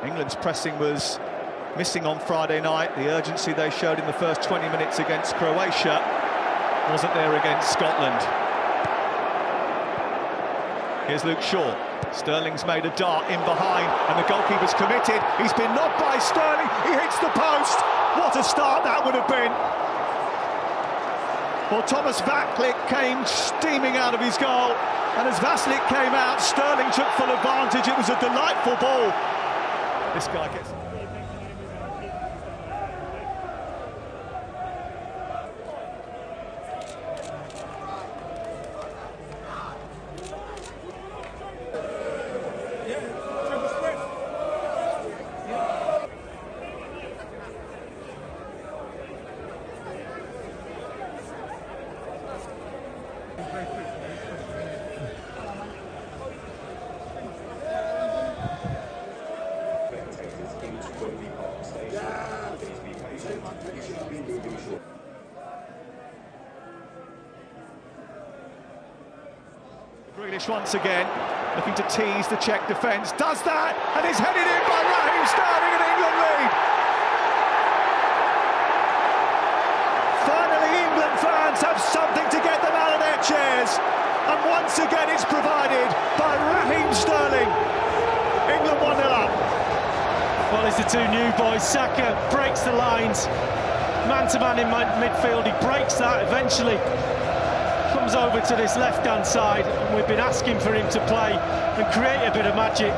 England's pressing was missing on Friday night. The urgency they showed in the first 20 minutes against Croatia wasn't there against Scotland. Here's Luke Shaw. Sterling's made a dart in behind, and the goalkeeper's committed. He's been knocked by Sterling. He hits the post. What a start that would have been. Well, Thomas Vaclik came steaming out of his goal, and as Vaclik came out, Sterling took full advantage. It was a delightful ball. This guy gets... Grealish once again, looking to tease the Czech defence, does that, and is headed in by Raheem Sterling, and England lead. Finally, England fans have something to get them out of their chairs, and once again it's provided by Raheem Sterling. England 1-0 up. Well, it's the two new boys. Saka breaks the lines, man-to-man in midfield, he breaks that eventually. Comes over to this left-hand side, and we've been asking for him to play and create a bit of magic.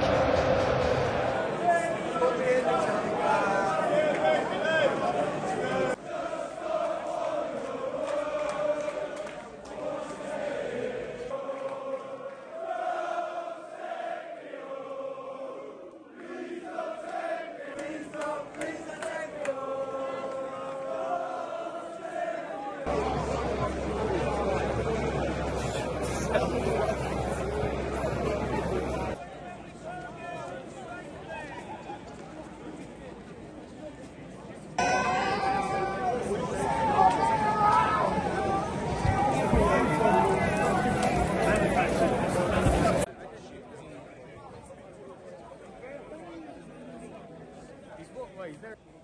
He's there.